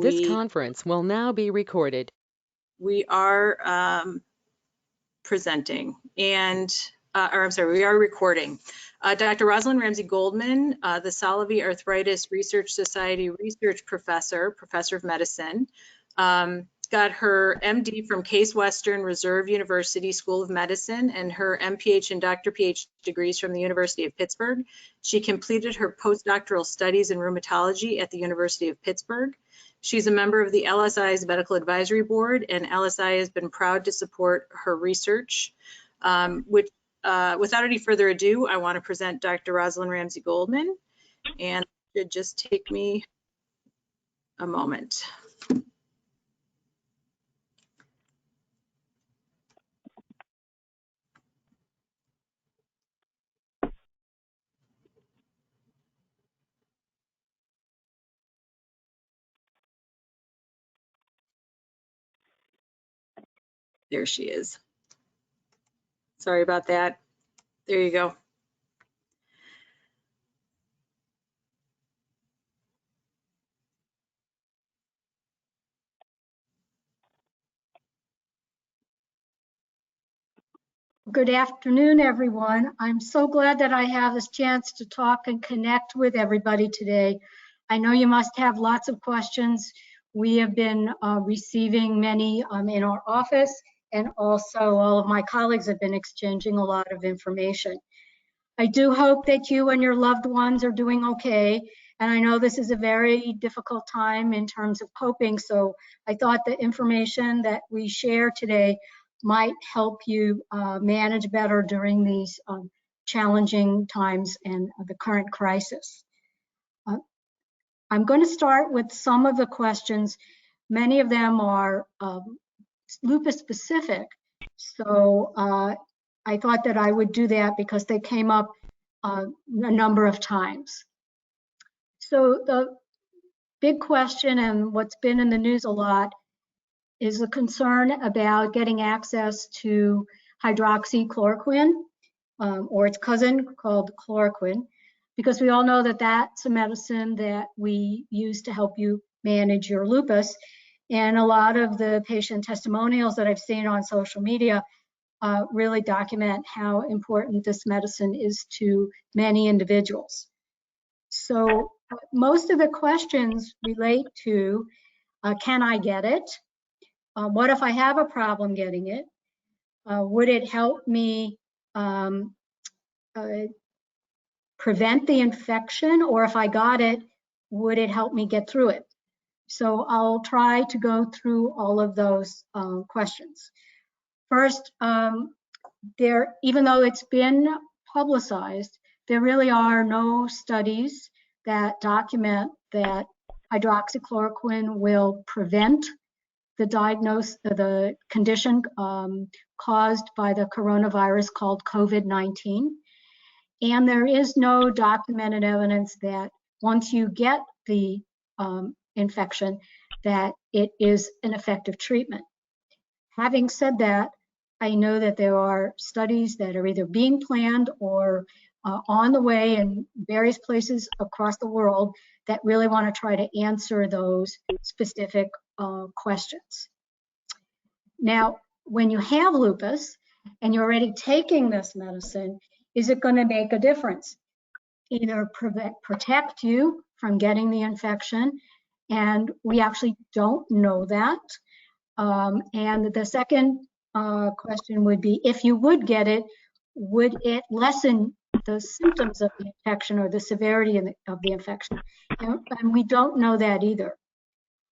This conference will now be recorded. We are presenting and, or I'm sorry, we are recording. Dr. Rosalind Ramsey Goldman, the Solovey Arthritis Research Society research professor of medicine, got her MD from Case Western Reserve University School of Medicine and her MPH and Dr. PH degrees from the University of Pittsburgh. She completed her postdoctoral studies in rheumatology at the University of Pittsburgh. She's a member of the LSI's Medical Advisory Board, and LSI has been proud to support her research. Without any further ado, I want to present Dr. Rosalind Ramsey Goldman, and it should just take me a moment. There she is. Sorry about that. There you go. Good afternoon, everyone. I'm so glad that I have this chance to talk and connect with everybody today. I know you must have lots of questions. We have been receiving many in our office, and also all of my colleagues have been exchanging a lot of information. I do hope that you and your loved ones are doing okay, and I know this is a very difficult time in terms of coping, so I thought the information that we share today might help you manage better during these challenging times and the current crisis. I'm going to start with some of the questions. Many of them are lupus specific, so I thought that I would do that because they came up a number of times. So the big question, and what's been in the news a lot, is the concern about getting access to hydroxychloroquine, or its cousin called chloroquine, because we all know that that's a medicine that we use to help you manage your lupus. And a lot of the patient testimonials that I've seen on social media really document how important this medicine is to many individuals. So most of the questions relate to, can I get it? What if I have a problem getting it? Would it help me prevent the infection? Or if I got it, would it help me get through it? So I'll try to go through all of those questions. First, even though it's been publicized, there really are no studies that document that hydroxychloroquine will prevent the condition caused by the coronavirus called COVID-19. And there is no documented evidence that once you get the infection, that it is an effective treatment. Having said that, I know that there are studies that are either being planned or on the way in various places across the world that really want to try to answer those specific questions. Now, when you have lupus and you're already taking this medicine, is it going to make a difference? Either protect you from getting the infection, and we actually don't know that. And the second question would be, if you would get it, would it lessen the symptoms of the infection or the severity of the infection? And we don't know that either.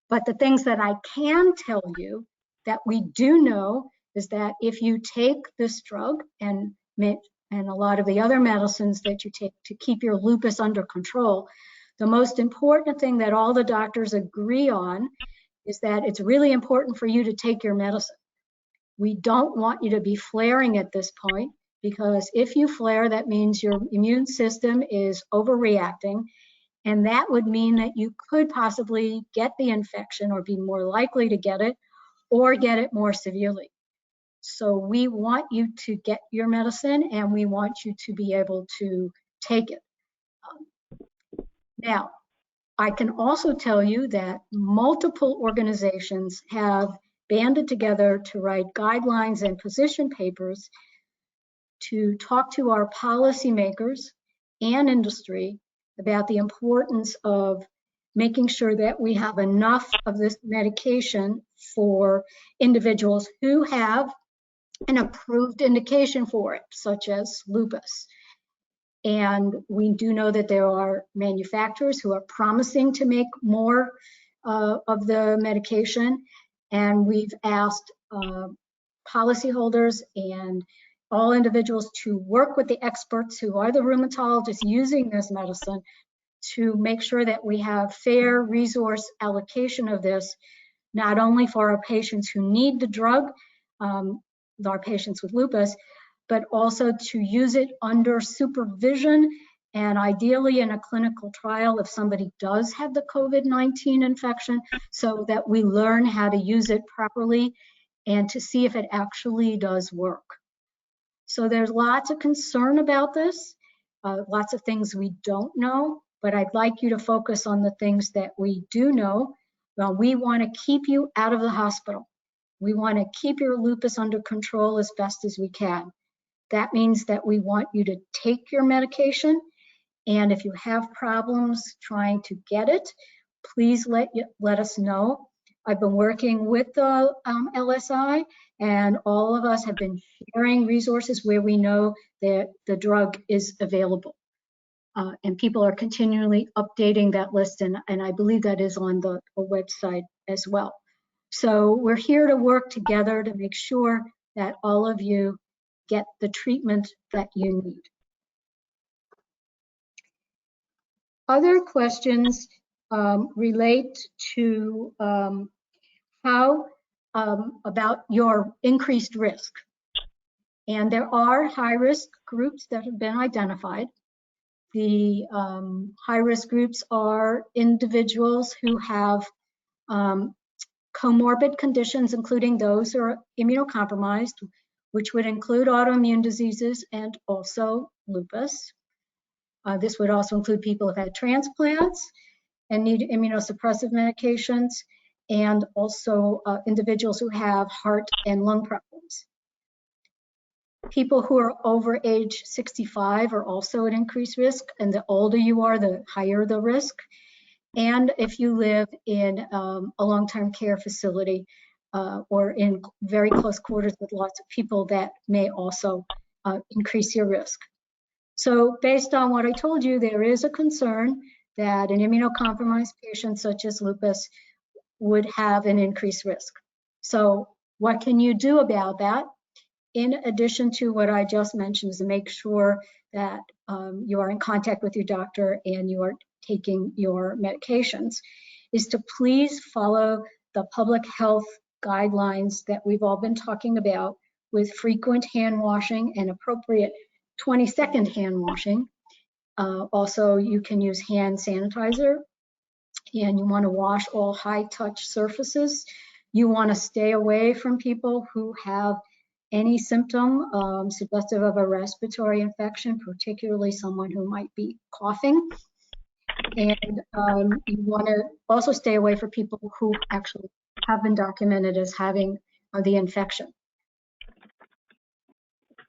But the things that I can tell you that we do know is that if you take this drug and a lot of the other medicines that you take to keep your lupus under control, the most important thing that all the doctors agree on is that it's really important for you to take your medicine. We don't want you to be flaring at this point, because if you flare, that means your immune system is overreacting, and that would mean that you could possibly get the infection or be more likely to get it or get it more severely. So we want you to get your medicine, and we want you to be able to take it. Now, I can also tell you that multiple organizations have banded together to write guidelines and position papers to talk to our policymakers and industry about the importance of making sure that we have enough of this medication for individuals who have an approved indication for it, such as lupus. And we do know that there are manufacturers who are promising to make more of the medication. And we've asked policyholders and all individuals to work with the experts who are the rheumatologists using this medicine to make sure that we have fair resource allocation of this, not only for our patients who need the drug, our patients with lupus, but also to use it under supervision and ideally in a clinical trial if somebody does have the COVID-19 infection, so that we learn how to use it properly and to see if it actually does work. So there's lots of concern about this, lots of things we don't know, but I'd like you to focus on the things that we do know. Well, we want to keep you out of the hospital. We want to keep your lupus under control as best as we can. That means that we want you to take your medication, and if you have problems trying to get it, please let us know. I've been working with the LSI, and all of us have been sharing resources where we know that the drug is available. And people are continually updating that list, and I believe that is on the website as well. So we're here to work together to make sure that all of you get the treatment that you need. Other questions relate to how about your increased risk. And there are high-risk groups that have been identified. The high-risk groups are individuals who have comorbid conditions, including those who are immunocompromised, which would include autoimmune diseases and also lupus. This would also include people who've had transplants and need immunosuppressive medications, and also individuals who have heart and lung problems. People who are over age 65 are also at increased risk, and the older you are, the higher the risk. And if you live in a long-term care facility or in very close quarters with lots of people, that may also increase your risk. So based on what I told you, there is a concern that an immunocompromised patient such as lupus would have an increased risk. So what can you do about that? In addition to what I just mentioned, is to make sure that you are in contact with your doctor and you are taking your medications, is to please follow the public health guidelines that we've all been talking about, with frequent hand washing and appropriate 20-second hand washing. Also, you can use hand sanitizer, and you want to wash all high-touch surfaces. You want to stay away from people who have any symptom suggestive of a respiratory infection, particularly someone who might be coughing. And you want to also stay away from people who actually have been documented as having the infection.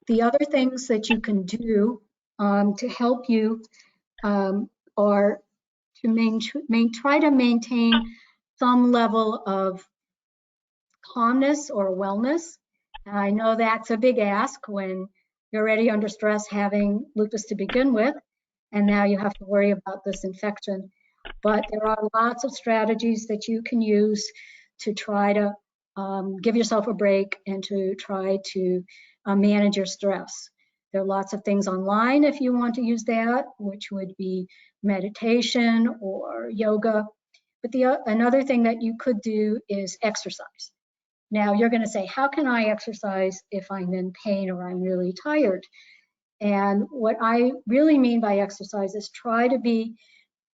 The other things that you can do to help you are to try to maintain some level of calmness or wellness. And I know that's a big ask when you're already under stress having lupus to begin with, and now you have to worry about this infection. But there are lots of strategies that you can use to try to give yourself a break and to try to manage your stress. There are lots of things online if you want to use that, which would be meditation or yoga. But another thing that you could do is exercise. Now you're going to say, how can I exercise if I'm in pain or I'm really tired? And what I really mean by exercise is try to be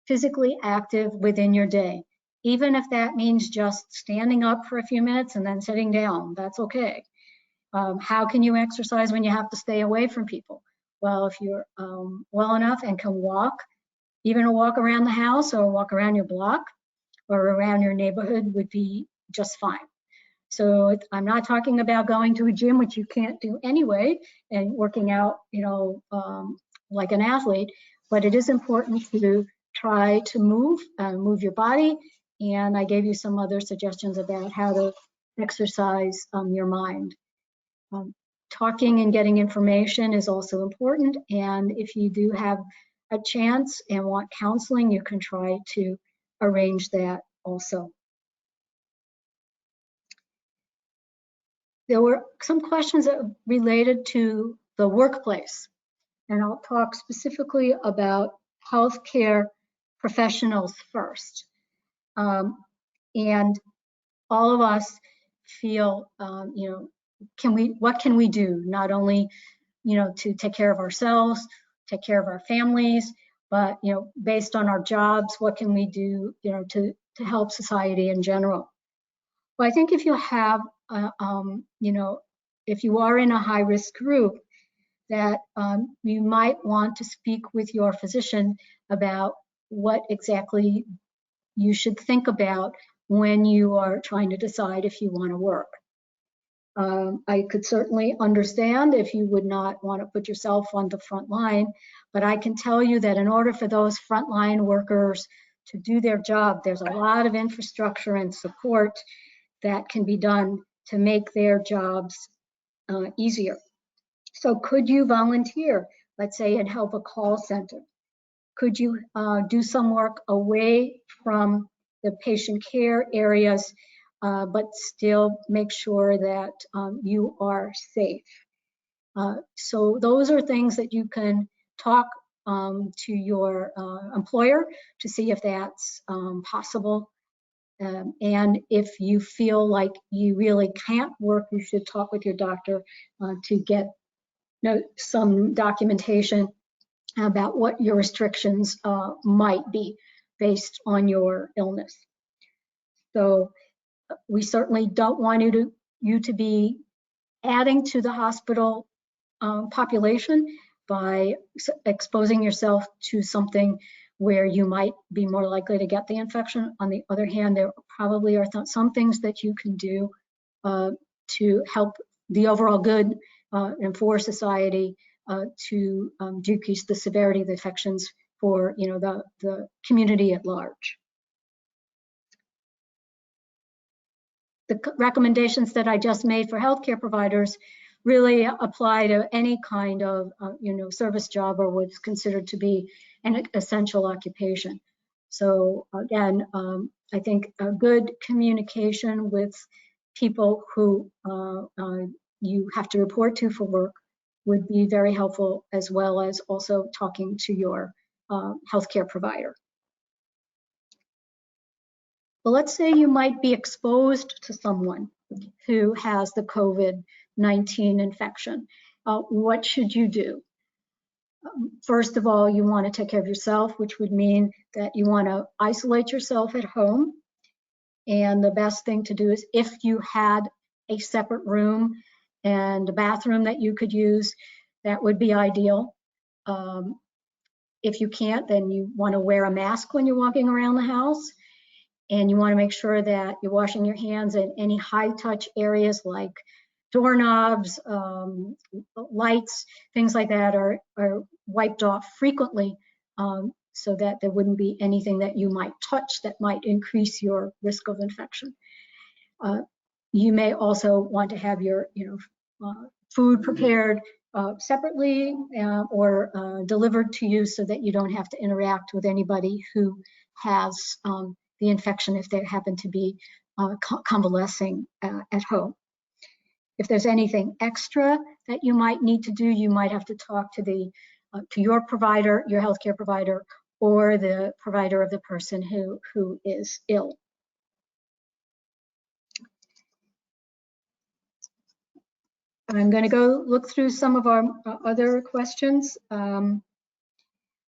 physically active within your day. Even if that means just standing up for a few minutes and then sitting down, that's okay. How can you exercise when you have to stay away from people? Well, if you're well enough and can walk, Even a walk around the house or a walk around your block or around your neighborhood would be just fine. So I'm not talking about going to a gym, which you can't do anyway, and working out, like an athlete, but it is important to try to move your body. And I gave you some other suggestions about how to exercise your mind. Talking and getting information is also important. And if you do have a chance and want counseling, you can try to arrange that also. There were some questions that related to the workplace, and I'll talk specifically about healthcare professionals first. And all of us feel, what can we do? Not only, to take care of ourselves, take care of our families, but, based on our jobs, what can we do, to help society in general? Well, I think if you have, if you are in a high-risk group, that you might want to speak with your physician about what exactly you should think about when you are trying to decide if you want to work. I could certainly understand if you would not want to put yourself on the front line, but I can tell you that in order for those frontline workers to do their job, there's a lot of infrastructure and support that can be done to make their jobs easier. So could you volunteer, let's say, and help a call center? Could you do some work away from the patient care areas, but still make sure that you are safe? So those are things that you can talk to your employer to see if that's possible. And if you feel like you really can't work, you should talk with your doctor to get some documentation about what your restrictions might be based on your illness. So we certainly don't want you to be adding to the hospital population by exposing yourself to something where you might be more likely to get the infection. On the other hand, there probably are some things that you can do to help the overall good and for society to decrease the severity of the infections for the community at large. The recommendations that I just made for healthcare providers really apply to any kind of service job or what's considered to be an essential occupation. So again, I think a good communication with people who you have to report to for work would be very helpful, as well as also talking to your healthcare provider. Well, let's say you might be exposed to someone who has the COVID-19 infection. What should you do? First of all, you want to take care of yourself, which would mean that you want to isolate yourself at home. And the best thing to do is, if you had a separate room and a bathroom that you could use, that would be ideal. If you can't, then you want to wear a mask when you're walking around the house. And you want to make sure that you're washing your hands in any high-touch areas like doorknobs, lights, things like that are wiped off frequently, so that there wouldn't be anything that you might touch that might increase your risk of infection. You may also want to have your food prepared separately or delivered to you, so that you don't have to interact with anybody who has the infection if they happen to be convalescing at home. If there's anything extra that you might need to do, you might have to talk to your provider, your healthcare provider, or the provider of the person who is ill. I'm going to go look through some of our other questions.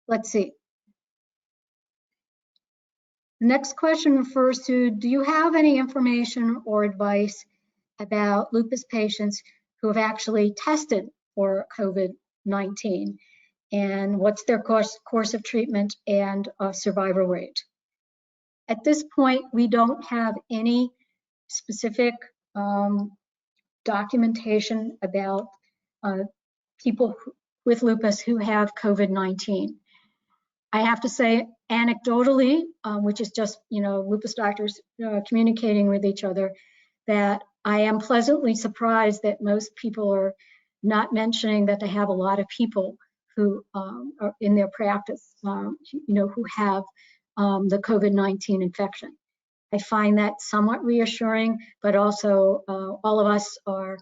Let's see. The next question refers to, do you have any information or advice about lupus patients who have actually tested for COVID-19 and what's their course of treatment and survival rate. At this point, we don't have any specific documentation about people with lupus who have COVID-19. I have to say anecdotally, which is just, lupus doctors communicating with each other, that I am pleasantly surprised that most people are not mentioning that they have a lot of people who are in their practice, who have the COVID-19 infection. I find that somewhat reassuring, but also all of us are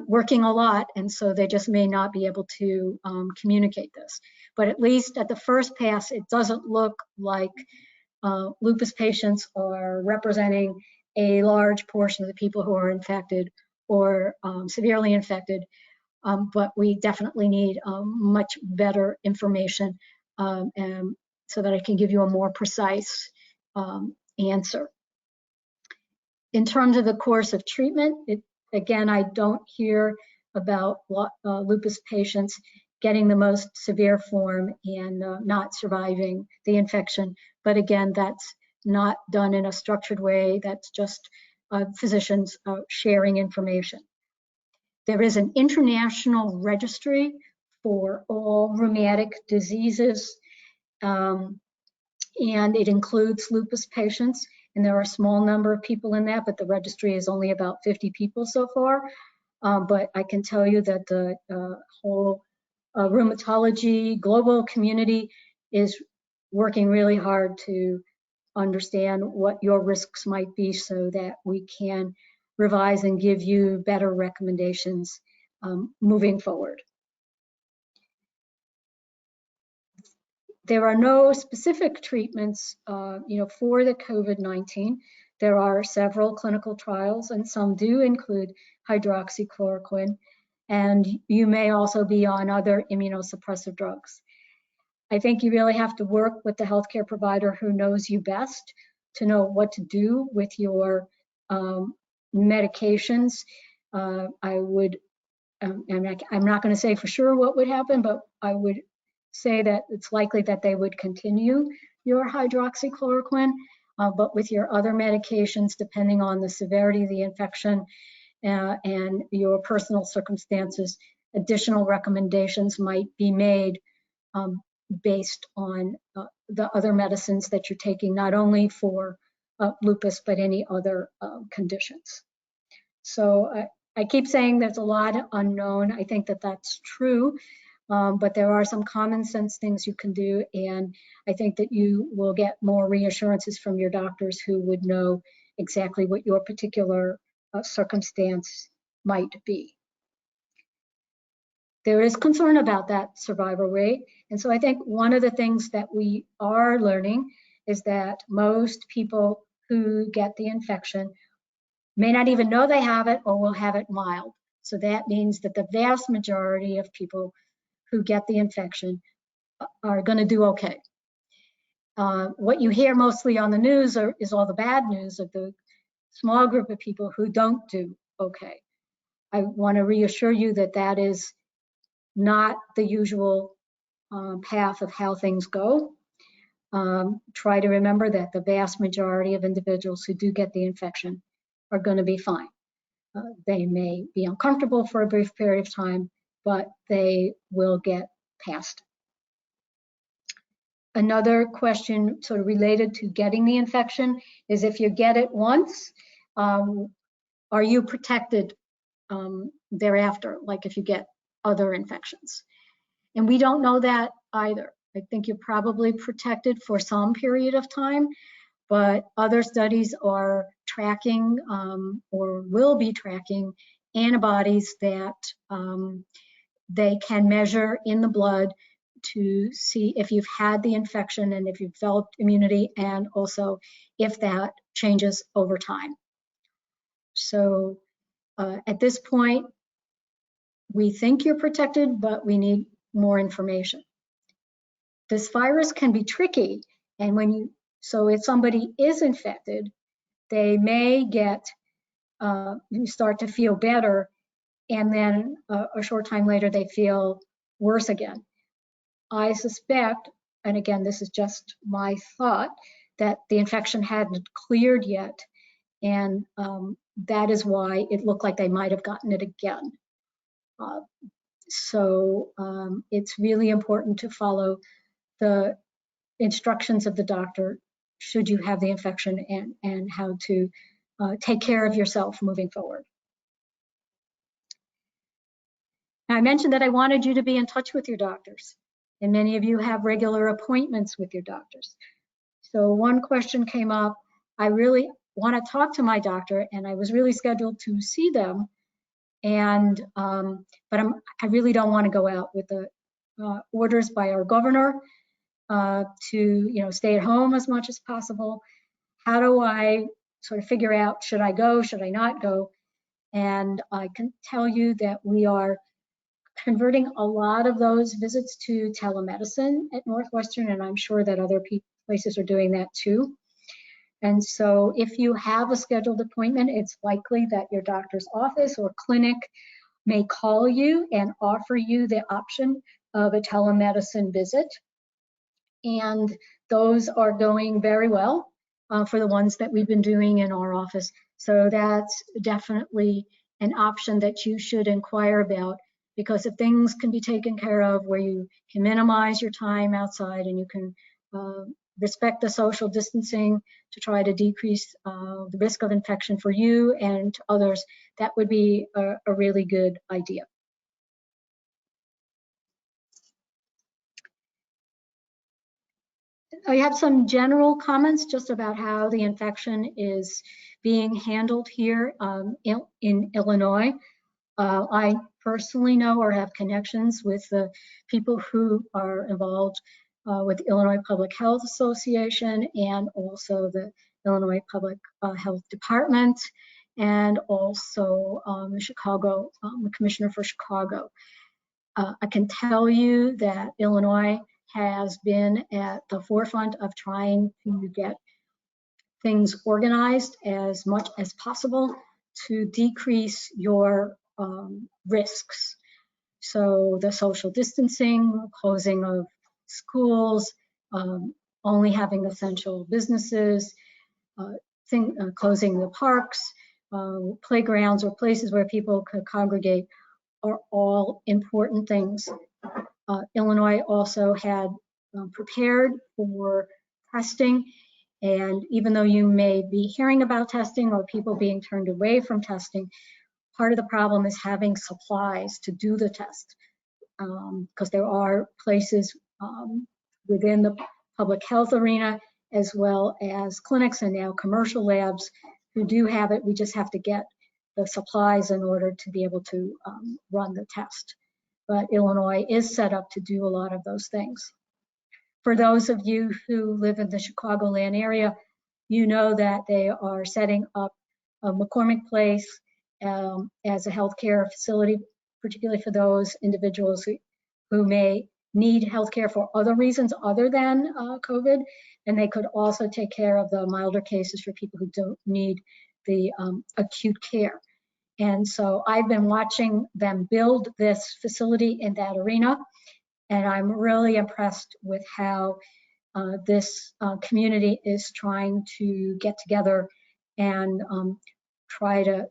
working a lot, and so they just may not be able to communicate this. But at least at the first pass, it doesn't look like lupus patients are representing a large portion of the people who are infected or severely infected, but we definitely need much better information and so that I can give you a more precise answer. In terms of the course of treatment, again, I don't hear about lupus patients getting the most severe form and not surviving the infection. But again, that's not done in a structured way. That's just physicians sharing information. There is an international registry for all rheumatic diseases, and it includes lupus patients. And there are a small number of people in that, but the registry is only about 50 people so far. But I can tell you that the whole rheumatology global community is working really hard to understand what your risks might be so that we can revise and give you better recommendations moving forward. There are no specific treatments, for the COVID-19. There are several clinical trials, and some do include hydroxychloroquine, and you may also be on other immunosuppressive drugs. I think you really have to work with the healthcare provider who knows you best to know what to do with your medications. I'm not going to say for sure what would happen, but I would say that it's likely that they would continue your hydroxychloroquine, but with your other medications, depending on the severity of the infection and your personal circumstances, additional recommendations might be made based on the other medicines that you're taking, not only for lupus, but any other conditions. So I keep saying there's a lot unknown. I think that that's true. But there are some common sense things you can do, and I think that you will get more reassurances from your doctors who would know exactly what your particular circumstance might be. There is concern about that survival rate, and so I think one of the things that we are learning is that most people who get the infection may not even know they have it or will have it mild. So that means that the vast majority of people who get the infection are going to do okay. What you hear mostly on the news is all the bad news of the small group of people who don't do okay. I want to reassure you that that is not the usual path of how things go. Try to remember that the vast majority of individuals who do get the infection are going to be fine. They may be uncomfortable for a brief period of time, but they will get past. Another question sort of related to getting the infection is if you get it once, are you protected thereafter, like if you get other infections? And we don't know that either. I think you're probably protected for some period of time, but other studies are tracking or will be tracking antibodies that they can measure in the blood to see if you've had the infection and if you've developed immunity, and also if that changes over time. So at this point, we think you're protected, but we need more information. This virus can be tricky, and so if somebody is infected, they may you start to feel better, and then a short time later they feel worse again. I suspect, and again, this is just my thought, that the infection hadn't cleared yet, and that is why it looked like they might have gotten it again. So it's really important to follow the instructions of the doctor should you have the infection, and how to take care of yourself moving forward. Now, I mentioned that I wanted you to be in touch with your doctors, and many of you have regular appointments with your doctors. So one question came up, I really want to talk to my doctor, and I was really scheduled to see them, and but I really don't want to go out with the orders by our governor to stay at home as much as possible. How do I sort of figure out, should I go, should I not go? And I can tell you that we are converting a lot of those visits to telemedicine at Northwestern, and I'm sure that other places are doing that too. And so if you have a scheduled appointment, it's likely that your doctor's office or clinic may call you and offer you the option of a telemedicine visit. And those are going very well for the ones that we've been doing in our office. So that's definitely an option that you should inquire about, because if things can be taken care of where you can minimize your time outside and you can respect the social distancing to try to decrease the risk of infection for you and to others, that would be a really good idea. I have some general comments just about how the infection is being handled here in Illinois. I personally know or have connections with the people who are involved with the Illinois Public Health Association and also the Illinois Public Health Department, and also Chicago, the Commissioner for Chicago. I can tell you that Illinois has been at the forefront of trying to get things organized as much as possible to decrease your risks. So the social distancing, closing of schools, only having essential businesses, closing the parks, playgrounds, or places where people could congregate are all important things. Illinois also had prepared for testing, and even though you may be hearing about testing or people being turned away from testing, part of the problem is having supplies to do the test, because there are places within the public health arena as well as clinics and now commercial labs who do have it. We just have to get the supplies in order to be able to run the test. But Illinois is set up to do a lot of those things. For those of you who live in the Chicagoland area, you know that they are setting up McCormick Place as a healthcare facility, particularly for those individuals who may need healthcare for other reasons other than COVID, and they could also take care of the milder cases for people who don't need the acute care. And so I've been watching them build this facility in that arena, and I'm really impressed with how this community is trying to get together and try to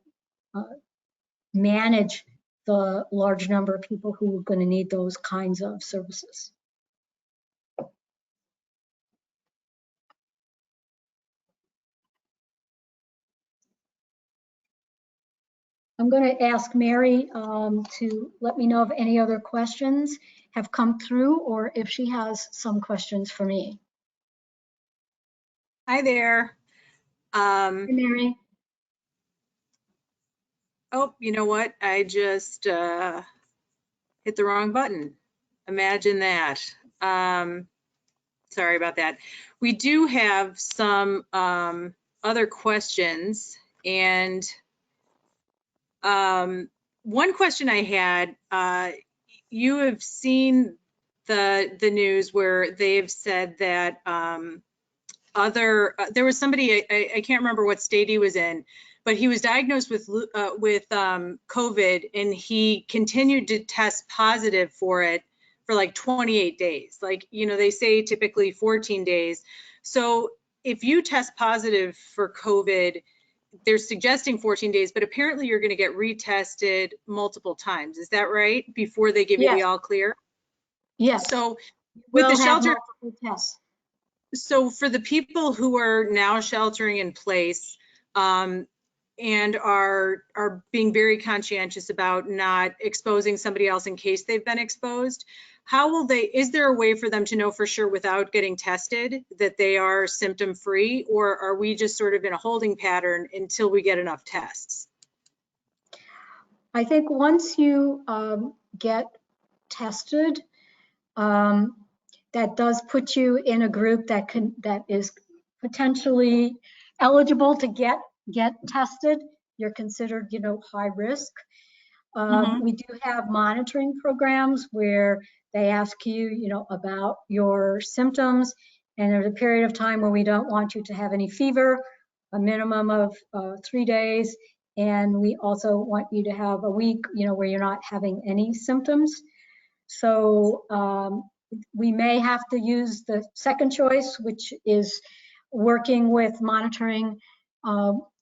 manage the large number of people who are going to need those kinds of services. I'm going to ask Mary to let me know if any other questions have come through or if she has some questions for me. Hi there. Hey, Mary. Oh, you know what? I just hit the wrong button. Imagine that. Sorry about that. We do have some other questions, and one question I had, you have seen the news where they've said that there was somebody, I can't remember what state he was in, but he was diagnosed with COVID, and he continued to test positive for it for like 28 days. Like, you know, they say typically 14 days. So if you test positive for COVID, they're suggesting 14 days, but apparently you're going to get retested multiple times. Is that right? Before they give you the Yes. all clear? Yes. So with the We'll have shelter, multiple tests. so for the people who are now sheltering in place, and are being very conscientious about not exposing somebody else in case they've been exposed, how will they, is there a way for them to know for sure without getting tested that they are symptom free, or are we just sort of in a holding pattern until we get enough tests? I think once you get tested, that does put you in a group that is potentially eligible to get tested. You're considered, you know, high risk. We do have monitoring programs where they ask you, you know, about your symptoms, and there's a period of time where we don't want you to have any fever, a minimum of 3 days, and we also want you to have a week, you know, where you're not having any symptoms. So we may have to use the second choice, which is working with monitoring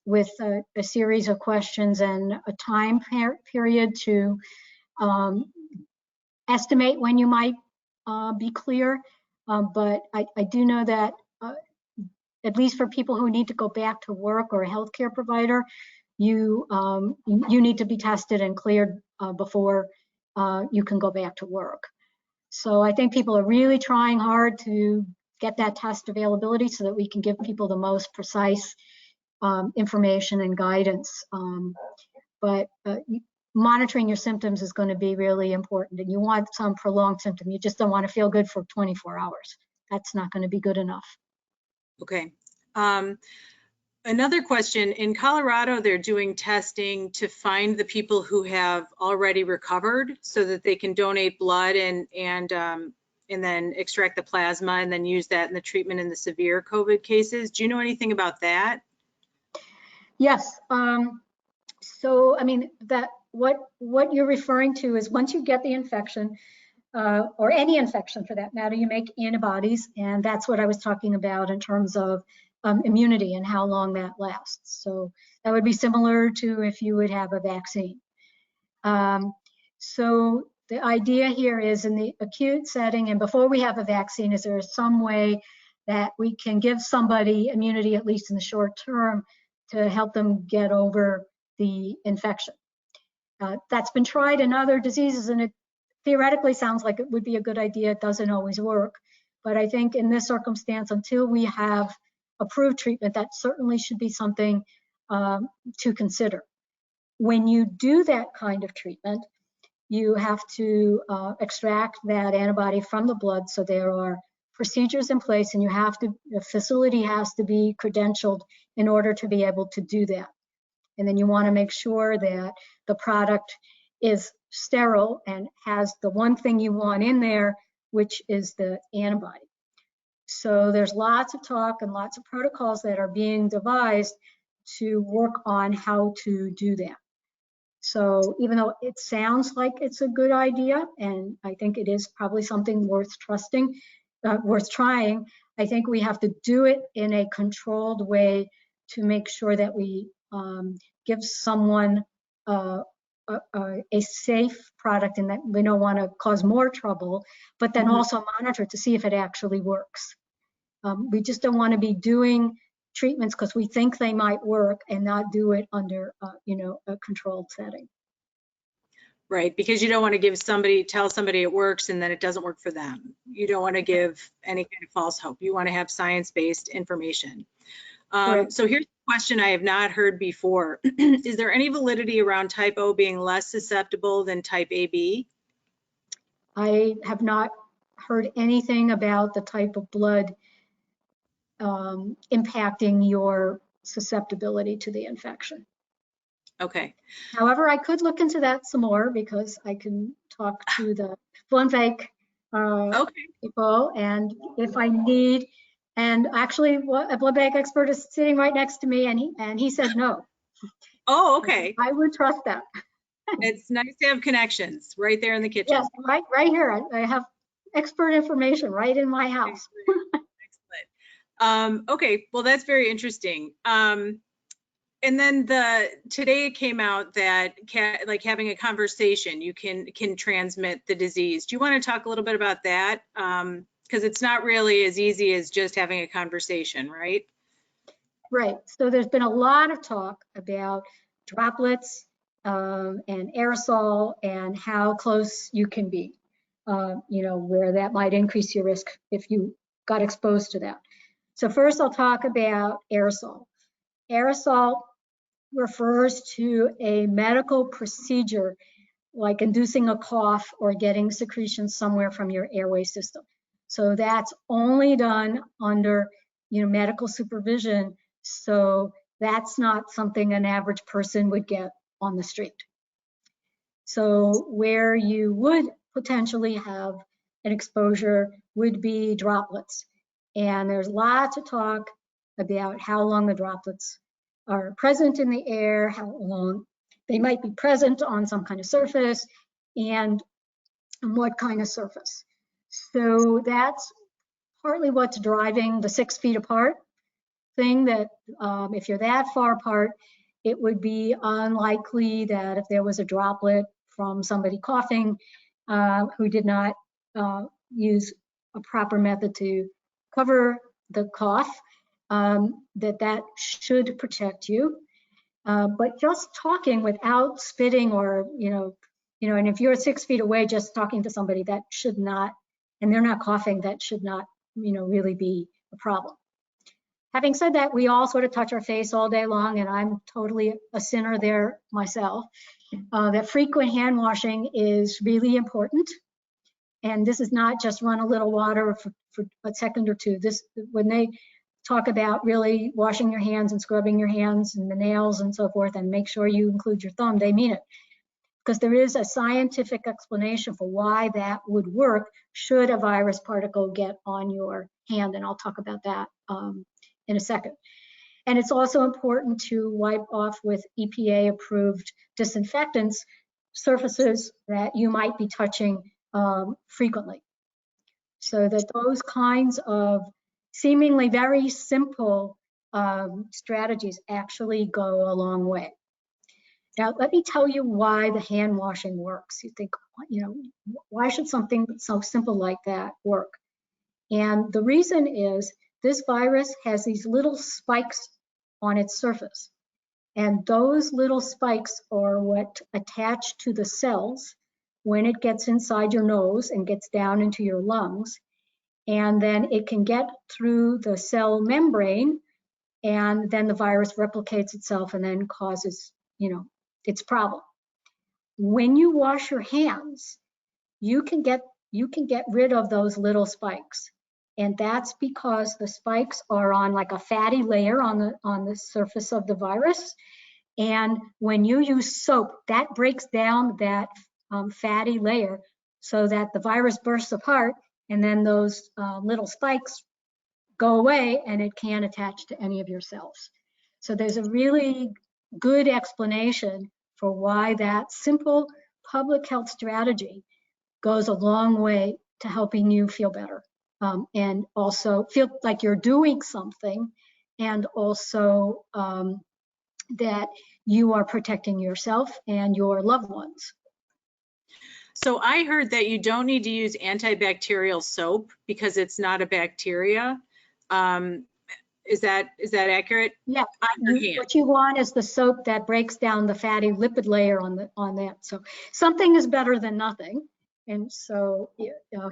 with a series of questions and a time period to estimate when you might be clear. But I do know that at least for people who need to go back to work or a healthcare provider, you need to be tested and cleared before you can go back to work. So I think people are really trying hard to get that test availability so that we can give people the most precise information and guidance. But monitoring your symptoms is going to be really important, and you want some prolonged symptom. You just don't want to feel good for 24 hours. That's not going to be good enough. Okay. Another question, in Colorado, they're doing testing to find the people who have already recovered so that they can donate blood and then extract the plasma and then use that in the treatment in the severe COVID cases. Do you know anything about that? Yes. So, I mean, that what you're referring to is once you get the infection, or any infection for that matter, you make antibodies, and that's what I was talking about in terms of immunity and how long that lasts. So that would be similar to if you would have a vaccine. So the idea here is in the acute setting, and before we have a vaccine, is there some way that we can give somebody immunity, at least in the short term, to help them get over the infection? That's been tried in other diseases, and it theoretically sounds like it would be a good idea. It doesn't always work. But I think in this circumstance, until we have approved treatment, that certainly should be something to consider. When you do that kind of treatment, you have to extract that antibody from the blood. So there are procedures in place, and the facility has to be credentialed in order to be able to do that. And then you want to make sure that the product is sterile and has the one thing you want in there, which is the antibody. So there's lots of talk and lots of protocols that are being devised to work on how to do that. So even though it sounds like it's a good idea, and I think it is probably something worth trusting, worth trying, I think we have to do it in a controlled way to make sure that we give someone a safe product, and that we don't want to cause more trouble, but then also monitor to see if it actually works. We just don't want to be doing treatments because we think they might work and not do it under a controlled setting. Right, because you don't want to tell somebody it works and then it doesn't work for them. You don't want to give any kind of false hope. You want to have science-based information. So here's a question I have not heard before. Is there any validity around type O being less susceptible than type AB? I have not heard anything about the type of blood impacting your susceptibility to the infection. Okay. However, I could look into that some more because I can talk to the blood bank people, and if I need, and actually a blood bank expert is sitting right next to me, and he said no. Oh, okay. I would trust that. It's nice to have connections right there in the kitchen. Yes, right here. I have expert information right in my house. Excellent. Okay, well, that's very interesting. And then today it came out that like having a conversation, you can transmit the disease. Do you want to talk a little bit about that? Because it's not really as easy as just having a conversation, right? Right. So there's been a lot of talk about droplets and aerosol and how close you can be, where that might increase your risk if you got exposed to that. So first I'll talk about aerosol. Aerosol refers to a medical procedure like inducing a cough or getting secretions somewhere from your airway system. So that's only done under medical supervision. So that's not something an average person would get on the street. So where you would potentially have an exposure would be droplets. And there's lots of talk about how long the droplets are present in the air, how long they might be present on some kind of surface, and what kind of surface. So that's partly what's driving the 6 feet apart thing, that if you're that far apart, it would be unlikely that if there was a droplet from somebody coughing who did not use a proper method to cover the cough, that should protect you. But just talking without spitting or, and if you're 6 feet away, just talking to somebody, that should not, and they're not coughing, that should not, really be a problem. Having said that, we all sort of touch our face all day long, and I'm totally a sinner there myself. That frequent hand washing is really important. And this is not just run a little water for a second or two. When they talk about really washing your hands and scrubbing your hands and the nails and so forth, and make sure you include your thumb, they mean it. Because there is a scientific explanation for why that would work should a virus particle get on your hand, and I'll talk about that in a second. And it's also important to wipe off with EPA-approved disinfectants surfaces that you might be touching frequently. So that those kinds of seemingly very simple strategies actually go a long way. Now, let me tell you why the hand washing works. You think, why should something so simple like that work? And the reason is this virus has these little spikes on its surface. And those little spikes are what attach to the cells when it gets inside your nose and gets down into your lungs. And then it can get through the cell membrane, and then the virus replicates itself and then causes, its problem. When you wash your hands, you can get rid of those little spikes. And that's because the spikes are on like a fatty layer on the surface of the virus. And when you use soap, that breaks down that fatty layer so that the virus bursts apart, and then those little spikes go away and it can't attach to any of your cells. So there's a really good explanation for why that simple public health strategy goes a long way to helping you feel better, and also feel like you're doing something, and also that you are protecting yourself and your loved ones. So I heard that you don't need to use antibacterial soap because it's not a bacteria. Is that accurate? Yeah. What you want is the soap that breaks down the fatty lipid layer on that. So something is better than nothing. And so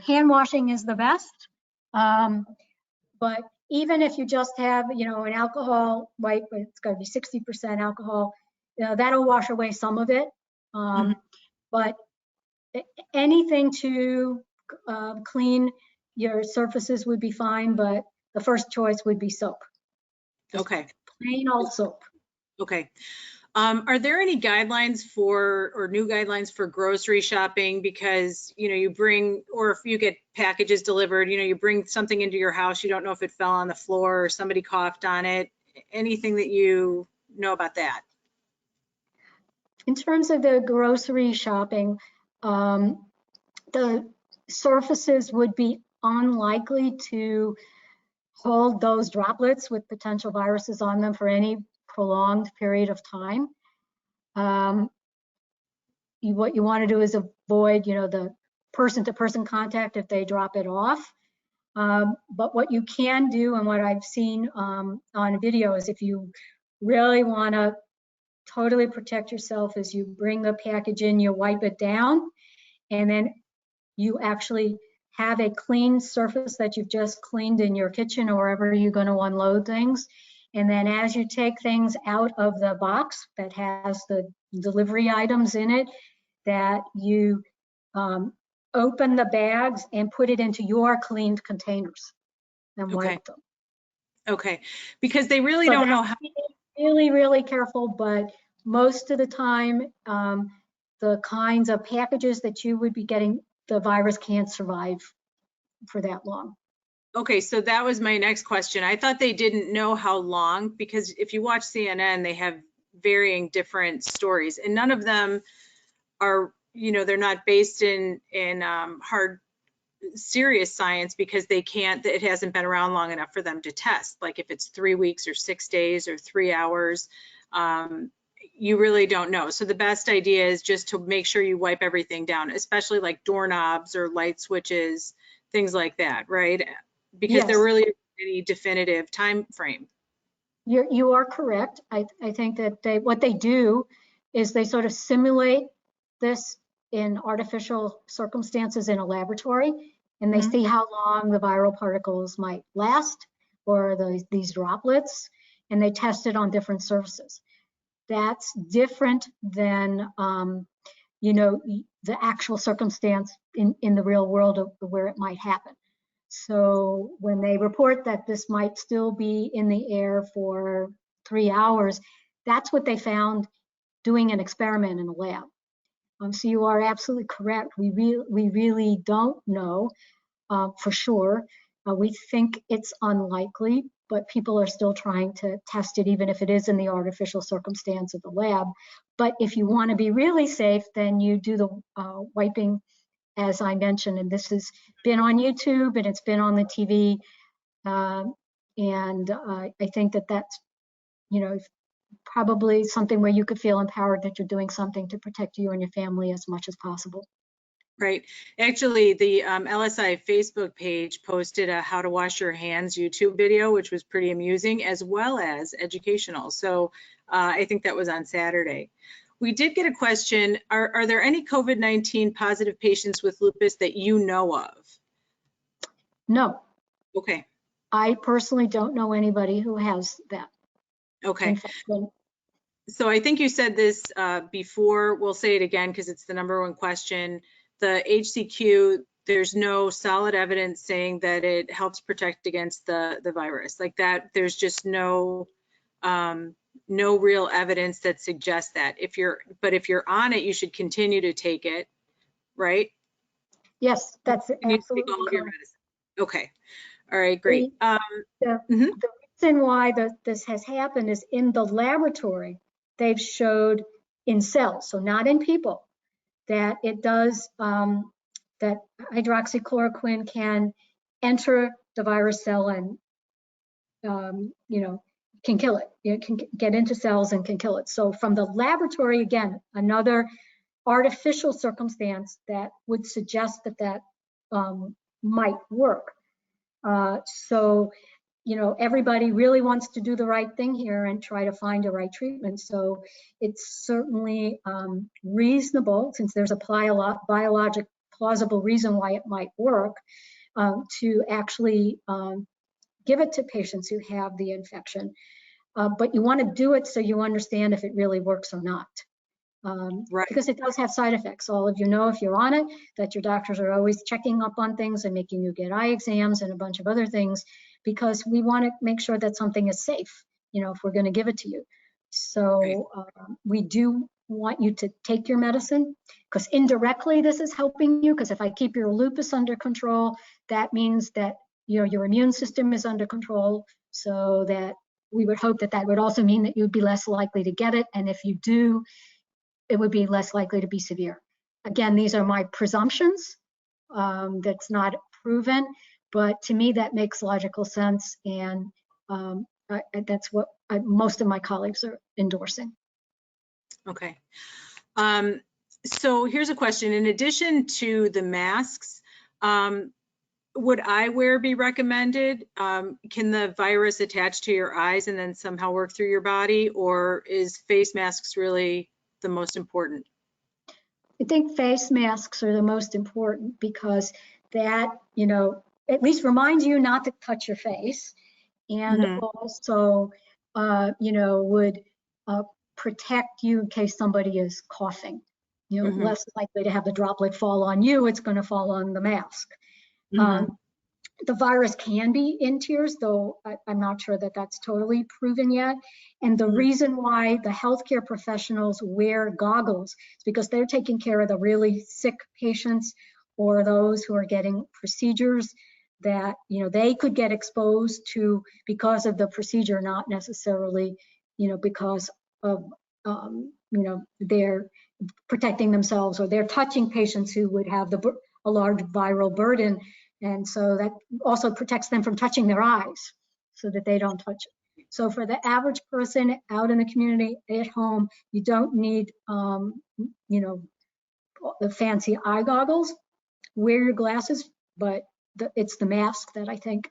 hand washing is the best. But even if you just have, an alcohol wipe, it's got to be 60% alcohol, that'll wash away some of it. But anything to clean your surfaces would be fine, but the first choice would be soap. Just okay. Plain old soap. Okay. Are there any guidelines or new guidelines for grocery shopping? Because, you bring, or if you get packages delivered, you bring something into your house, you don't know if it fell on the floor or somebody coughed on it. Anything that you know about that? In terms of the grocery shopping, the surfaces would be unlikely to hold those droplets with potential viruses on them for any prolonged period of time. What you want to do is avoid, the person-to-person contact if they drop it off. But what you can do, and what I've seen on video, is if you really want to totally protect yourself, is you bring the package in, you wipe it down, and then you actually have a clean surface that you've just cleaned in your kitchen or wherever you're going to unload things. And then as you take things out of the box that has the delivery items in it, that you open the bags and put it into your cleaned containers and wipe them. Okay, because they really So don't know how. Really, really careful, but most of the time, the kinds of packages that you would be getting, the virus can't survive for that long. Okay, so that was my next question. I thought they didn't know how long, because if you watch CNN, they have varying different stories, and none of them are, they're not based in hard, serious science, because it hasn't been around long enough for them to test. Like if it's 3 weeks or 6 days or 3 hours, you really don't know. So the best idea is just to make sure you wipe everything down, especially like doorknobs or light switches, things like that, right? Because Yes. there really isn't any definitive time frame. You are correct. I think that what they do is they sort of simulate this in artificial circumstances in a laboratory, and they see how long the viral particles might last, or these droplets, and they test it on different surfaces. That's different than the actual circumstance in the real world of where it might happen. So when they report that this might still be in the air for 3 hours, that's what they found doing an experiment in a lab. So you are absolutely correct. We really don't know for sure. We think it's unlikely, but people are still trying to test it, even if it is in the artificial circumstance of the lab. But if you want to be really safe, then you do the wiping, as I mentioned, and this has been on YouTube and it's been on the TV. And I think that that's, probably something where you could feel empowered that you're doing something to protect you and your family as much as possible. Right. Actually, the LSI Facebook page posted a how to wash your hands YouTube video, which was pretty amusing as well as educational. So I think that was on Saturday. We did get a question. Are there any COVID-19 positive patients with lupus that you know of? No. Okay. I personally don't know anybody who has that. Okay. Infection. So I think you said this before. We'll say it again because it's the #1 question. The HCQ, there's no solid evidence saying that it helps protect against the virus. Like that, there's just no real evidence that suggests that. But if you're on it, you should continue to take it, right? Yes, that's absolutely all of your correct. medicine. Okay. All right, great. The reason why this has happened is in the laboratory, they've showed in cells, so not in people, that it does, that hydroxychloroquine can enter the virus cell and, can kill it. It can get into cells and can kill it. So from the laboratory, again, another artificial circumstance that would suggest that might work. So, everybody really wants to do the right thing here and try to find a right treatment. So it's certainly reasonable, since there's a biologic plausible reason why it might work, to actually give it to patients who have the infection. But you want to do it so you understand if it really works or not. Right. Because it does have side effects. All of you know, if you're on it, that your doctors are always checking up on things and making you get eye exams and a bunch of other things, because we want to make sure that something is safe, if we're going to give it to you. So we do want you to take your medicine, because indirectly this is helping you, because if I keep your lupus under control, that means that your immune system is under control, so that we would hope that would also mean that you'd be less likely to get it. And if you do, it would be less likely to be severe. Again, these are my presumptions, that's not proven, but to me that makes logical sense, and that's what most of my colleagues are endorsing. Okay. So here's a question. In addition to the masks, would eyewear be recommended? Can the virus attach to your eyes and then somehow work through your body, or is face masks really the most important? I think face masks are the most important because that, at least reminds you not to touch your face, and also, would protect you in case somebody is coughing. Less likely to have the droplet fall on you, it's going to fall on the mask. The virus can be in tears, though I'm not sure that that's totally proven yet. And the reason why the healthcare professionals wear goggles is because they're taking care of the really sick patients or those who are getting procedures that, they could get exposed to because of the procedure, not necessarily, because of, they're protecting themselves or they're touching patients who would have a large viral burden. And so that also protects them from touching their eyes so that they don't touch it. So for the average person out in the community at home, you don't need, the fancy eye goggles. Wear your glasses, but it's the mask that I think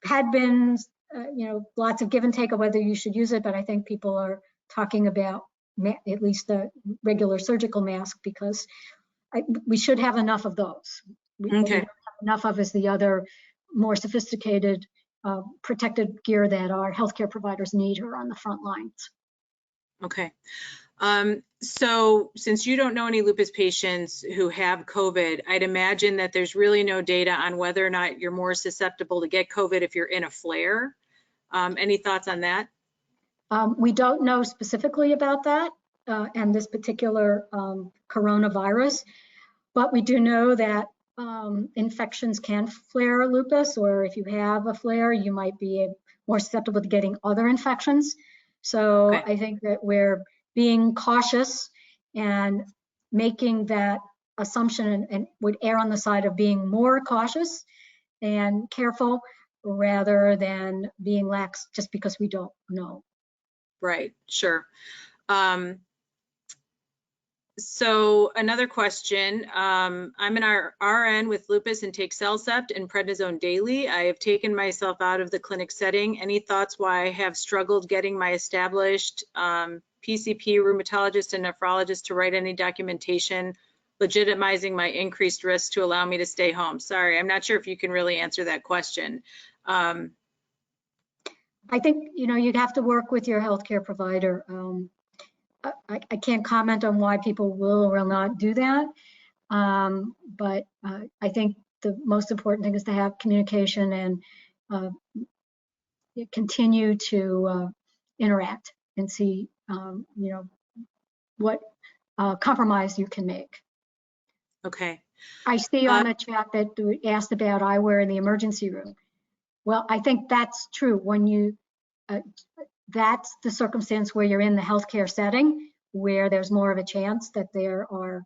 had been, lots of give and take of whether you should use it, but I think people are talking about at least the regular surgical mask because we should have enough of those. What we don't have enough of is the other more sophisticated protective gear that our healthcare providers need who are on the front lines. Okay. So since you don't know any lupus patients who have COVID, I'd imagine that there's really no data on whether or not you're more susceptible to get COVID if you're in a flare. Any thoughts on that? We don't know specifically about that and this particular coronavirus, but we do know that infections can flare lupus, or if you have a flare, you might be more susceptible to getting other infections. So I think that we're being cautious and making that assumption and would err on the side of being more cautious and careful rather than being lax just because we don't know. Right, sure. So another question, I'm an RN with lupus and take Cellcept and prednisone daily. I have taken myself out of the clinic setting. Any thoughts why I have struggled getting my established PCP, rheumatologist, and nephrologist to write any documentation legitimizing my increased risk to allow me to stay home? Sorry, I'm not sure if you can really answer that question. I think, you'd have to work with your healthcare provider. I can't comment on why people will or will not do that, but I think the most important thing is to have communication and continue to interact and see, what compromise you can make. Okay. I see on the chat that you asked about eyewear in the emergency room. Well, I think that's true. When that's the circumstance where you're in the healthcare setting, where there's more of a chance that there are,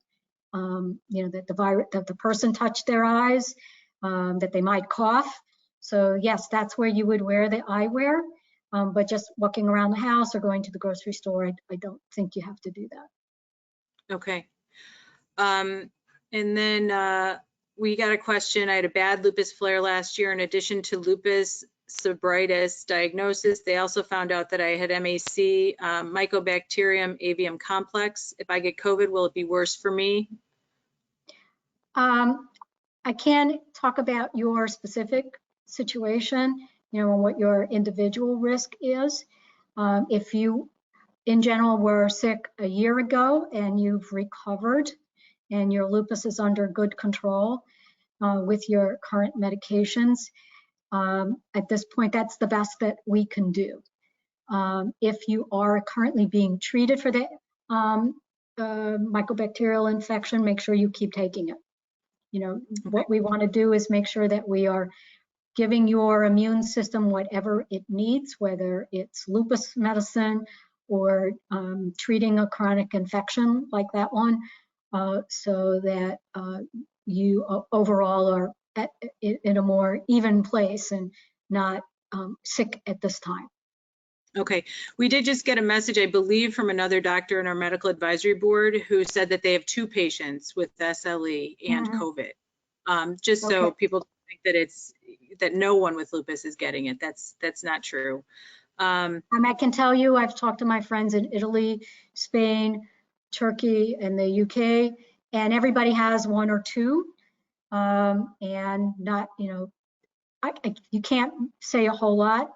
that the person touched their eyes, that they might cough. So yes, that's where you would wear the eyewear. But just walking around the house or going to the grocery store, I don't think you have to do that. Okay. And then we got a question. I had a bad lupus flare last year. In addition to lupus sebritis diagnosis, they also found out that I had MAC, Mycobacterium avium complex. If I get COVID, will it be worse for me? I can talk about your specific situation, and what your individual risk is. If you, in general, were sick a year ago and you've recovered and your lupus is under good control with your current medications, at this point, that's the best that we can do. If you are currently being treated for the mycobacterial infection, make sure you keep taking it. What we want to do is make sure that we are giving your immune system whatever it needs, whether it's lupus medicine or treating a chronic infection like that one, so that you overall are in a more even place and not sick at this time. Okay, we did just get a message, I believe, from another doctor in our medical advisory board who said that they have 2 patients with SLE and COVID. Just so Okay. people think that no one with lupus is getting it. That's not true. And I can tell you, I've talked to my friends in Italy, Spain, Turkey, and the UK, and everybody has 1 or 2, and not, you can't say a whole lot.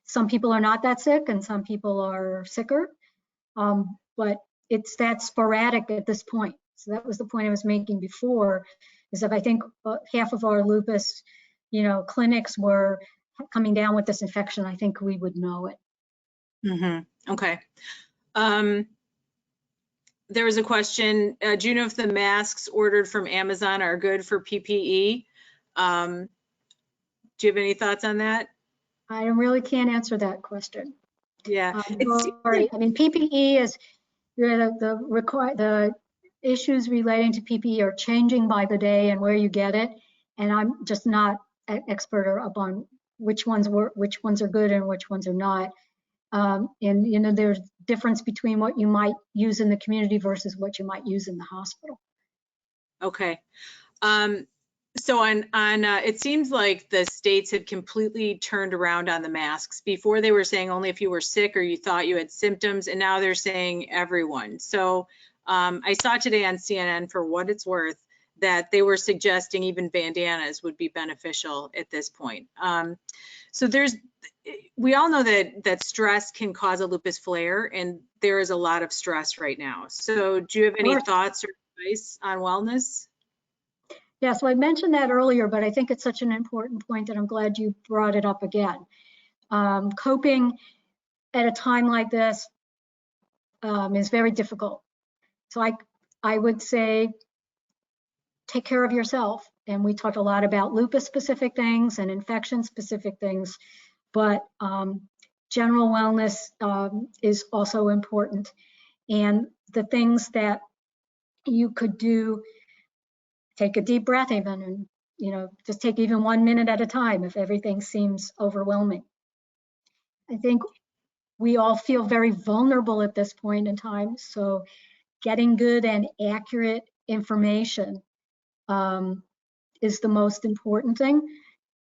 Some people are not that sick and some people are sicker, but it's that sporadic at this point. So that was the point I was making before, is that I think half of our lupus, clinics were coming down with this infection. I think we would know it. Okay. There was a question, do you know if the masks ordered from Amazon are good for PPE? Do you have any thoughts on that? I really can't answer that question. Yeah. Sorry. I mean, PPE is the issues relating to PPE are changing by the day and where you get it, and I'm just not an expert upon which ones are good and which ones are not. And there's difference between what you might use in the community versus what you might use in the hospital. Okay. So on it seems like the states have completely turned around on the masks. Before they were saying only if you were sick or you thought you had symptoms, and now they're saying everyone. So I saw today on CNN, for what it's worth, that they were suggesting even bandanas would be beneficial at this point. So we all know that stress can cause a lupus flare, and there is a lot of stress right now. So do you have any thoughts or advice on wellness? Yeah, so I mentioned that earlier, but I think it's such an important point that I'm glad you brought it up again. Coping at a time like this is very difficult. So I would say take care of yourself. And we talked a lot about lupus specific things and infection specific things, but general wellness is also important. And the things that you could do, take a deep breath even, and just take even 1 minute at a time if everything seems overwhelming. I think we all feel very vulnerable at this point in time, so getting good and accurate information is the most important thing.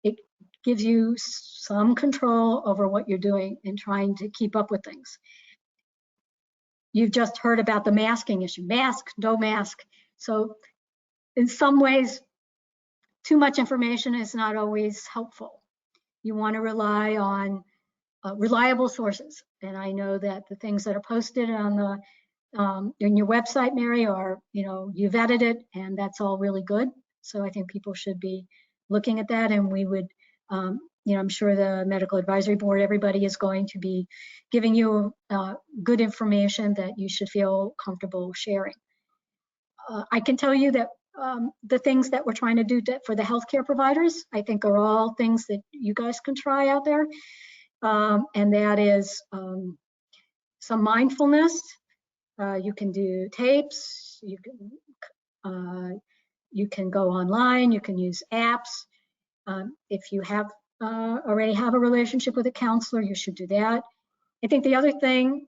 It gives you some control over what you're doing and trying to keep up with things. You've just heard about the masking issue. Mask, no mask. So in some ways, too much information is not always helpful. You want to rely on reliable sources. And I know that the things that are posted on in your website, Mary, are, you've edited, and that's all really good. So I think people should be looking at that, and we would, I'm sure the medical advisory board, everybody is going to be giving you good information that you should feel comfortable sharing. I can tell you that the things that we're trying to do for the healthcare providers, I think are all things that you guys can try out there. And that is some mindfulness. You can do tapes, you can go online, you can use apps. If you have already have a relationship with a counselor, you should do that. I think the other thing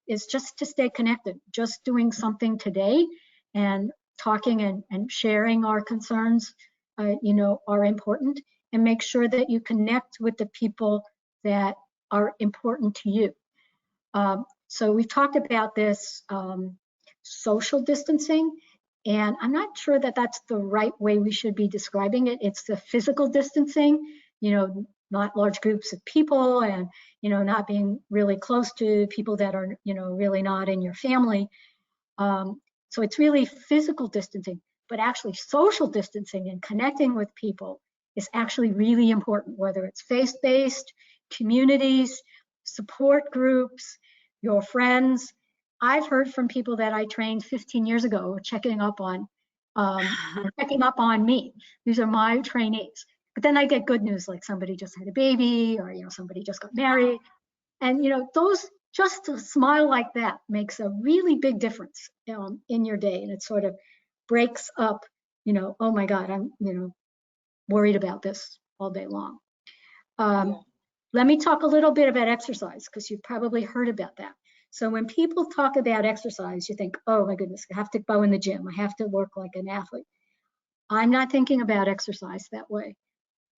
is just to stay connected, just doing something today and talking and sharing our concerns, are important, and make sure that you connect with the people that are important to you. So we've talked about this social distancing, and I'm not sure that that's the right way we should be describing it. It's the physical distancing, not large groups of people, and not being really close to people that are really not in your family. So it's really physical distancing, but actually social distancing and connecting with people is actually really important, whether it's faith-based, communities, support groups, your friends. I've heard from people that I trained 15 years ago checking up on me. These are my trainees. But then I get good news, like somebody just had a baby, or somebody just got married. And those, just a smile like that makes a really big difference in your day, and it sort of breaks up oh my God, I'm, worried about this all day long. Let me talk a little bit about exercise, because you've probably heard about that. So when people talk about exercise, you think, oh my goodness, I have to go in the gym. I have to work like an athlete. I'm not thinking about exercise that way.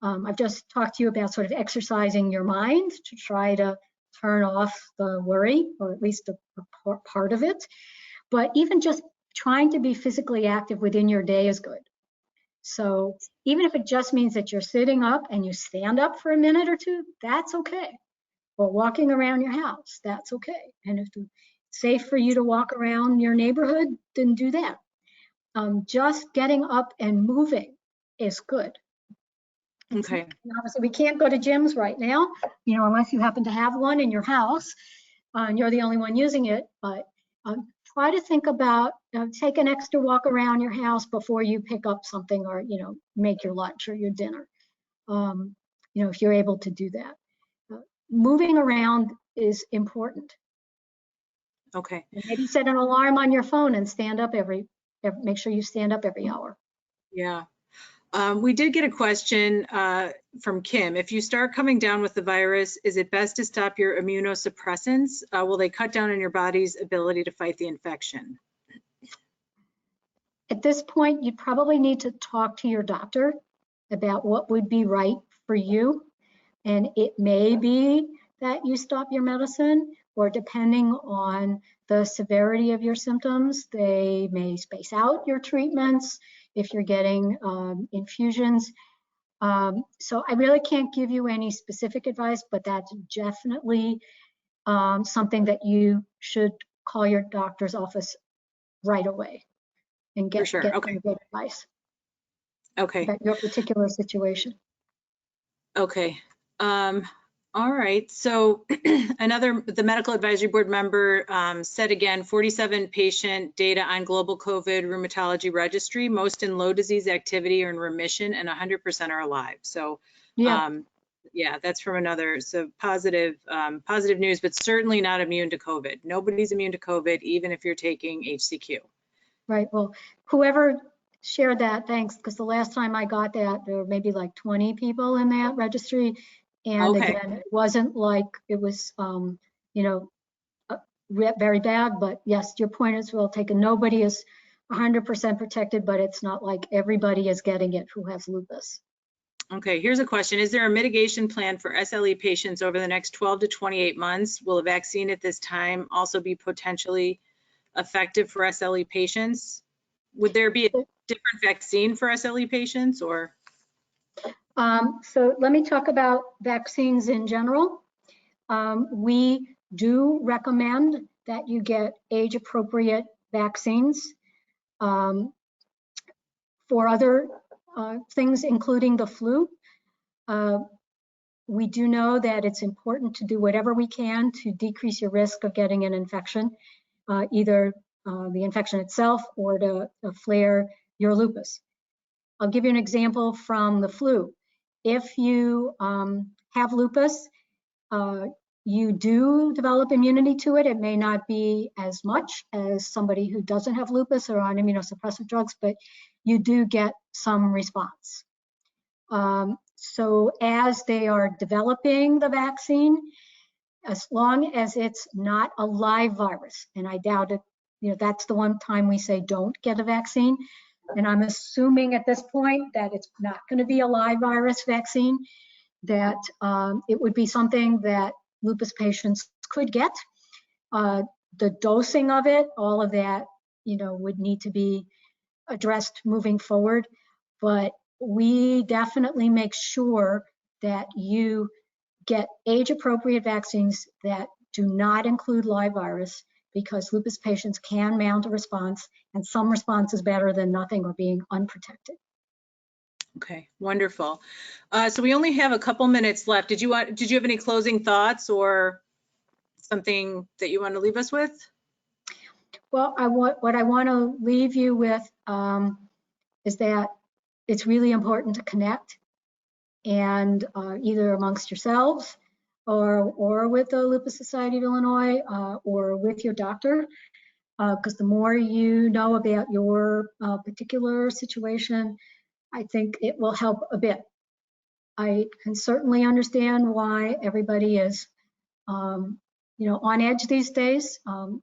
I've just talked to you about sort of exercising your mind to try to turn off the worry, or at least a part of it. But even just trying to be physically active within your day is good. So even if it just means that you're sitting up and you stand up for a minute or two, that's okay. Or walking around your house, that's okay. And if it's safe for you to walk around your neighborhood, then do that. Just getting up and moving is good. Okay. And obviously, we can't go to gyms right now, unless you happen to have one in your house and you're the only one using it. But try to think about take an extra walk around your house before you pick up something, or make your lunch or your dinner. If you're able to do that, moving around is important. Okay. And maybe set an alarm on your phone and stand up make sure you stand up every hour. Yeah. We did get a question from Kim. If you start coming down with the virus, is it best to stop your immunosuppressants? Will they cut down on your body's ability to fight the infection? At this point, you probably need to talk to your doctor about what would be right for you. And it may be that you stop your medicine, or depending on the severity of your symptoms, they may space out your treatments if you're getting infusions. So I really can't give you any specific advice, but that's definitely something that you should call your doctor's office right away and get For sure. Okay. some good advice Okay. about your particular situation. Okay. All right. So the medical advisory board member said again, 47 patient data on global COVID rheumatology registry, most in low disease activity or in remission, and 100% are alive. So yeah, that's from another, so positive news, but certainly not immune to COVID. Nobody's immune to COVID, even if you're taking HCQ. Right. Well, whoever shared that, thanks, because the last time I got that, there were maybe like 20 people in that registry. And again, it wasn't like it was, very bad, but yes, your point is well taken. Nobody is 100% protected, but it's not like everybody is getting it who has lupus. Okay, here's a question. Is there a mitigation plan for SLE patients over the next 12 to 28 months? Will a vaccine at this time also be potentially effective for SLE patients? Would there be a different vaccine for SLE patients, or? So let me talk about vaccines in general. We do recommend that you get age-appropriate vaccines for other things, including the flu. We do know that it's important to do whatever we can to decrease your risk of getting an infection, either the infection itself or to flare your lupus. I'll give you an example from the flu. If you have lupus, you do develop immunity to it. It may not be as much as somebody who doesn't have lupus or on immunosuppressive drugs, but you do get some response. So as they are developing the vaccine, as long as it's not a live virus, and I doubt it, that's the one time we say don't get a vaccine. And I'm assuming at this point that it's not going to be a live virus vaccine, that it would be something that lupus patients could get. The dosing of it, all of that, would need to be addressed moving forward. But we definitely make sure that you get age-appropriate vaccines that do not include live virus, because lupus patients can mount a response, and some response is better than nothing or being unprotected. Okay, wonderful. So we only have a couple minutes left. Did you have any closing thoughts or something that you want to leave us with? Well, what I want to leave you with is that it's really important to connect, and either amongst yourselves or with the Lupus Society of Illinois or with your doctor, because the more you know about your particular situation, I think it will help a bit. I can certainly understand why everybody is, on edge these days.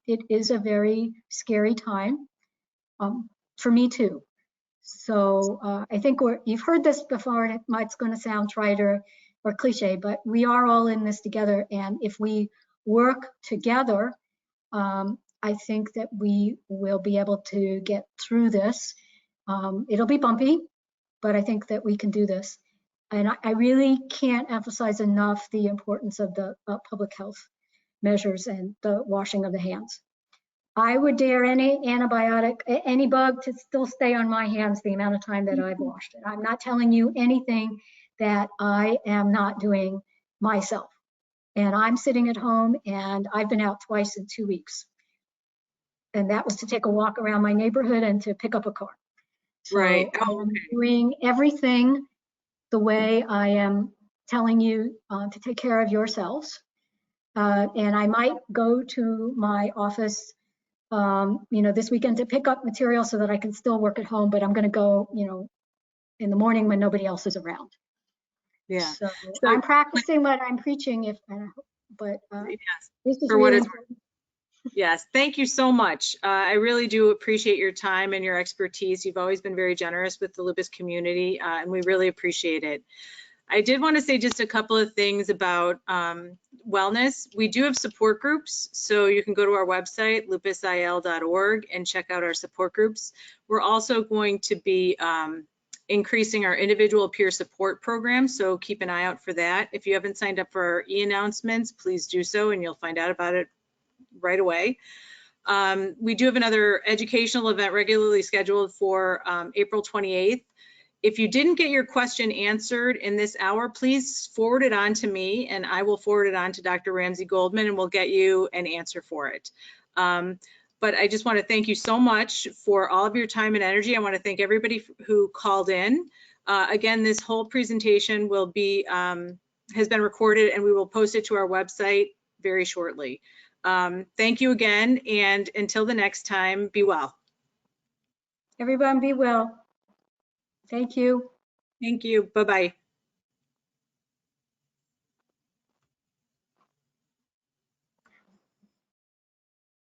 It is a very scary time for me too. So I think you've heard this before, and it's going to sound trite or cliche, but we are all in this together. And if we work together, I think that we will be able to get through this. It'll be bumpy, but I think that we can do this. And I really can't emphasize enough the importance of the public health measures and the washing of the hands. I would dare any antibiotic, any bug to still stay on my hands the amount of time that I've washed it. I'm not telling you anything that I am not doing myself. And I'm sitting at home, and I've been out twice in 2 weeks. And that was to take a walk around my neighborhood and to pick up a car. So Right. Oh, I'm doing everything the way I am telling you to take care of yourselves. And I might go to my office this weekend to pick up material so that I can still work at home, but I'm going to go, in the morning when nobody else is around. yeah. So I'm practicing what I'm preaching, yes, this is for what really it's worth. Yes, thank you so much. I really do appreciate your time and your expertise. You've always been very generous with the lupus community, and we really appreciate it. I did want to say just a couple of things about wellness. We do have support groups, so you can go to our website, lupusil.org, and check out our support groups. We're also going to be increasing our individual peer support program, so keep an eye out for that. If you haven't signed up for our e-announcements, please do so, and you'll find out about it right away. We do have another educational event regularly scheduled for April 28th. If you didn't get your question answered in this hour, please forward it on to me, and I will forward it on to Dr. Ramsey Goldman, and we'll get you an answer for it. But I just want to thank you so much for all of your time and energy. I want to thank everybody who called in. Again, this whole presentation will be has been recorded, and we will post it to our website very shortly. Thank you again, and until the next time, be well. Everyone be well. Thank you. Thank you. Bye-bye.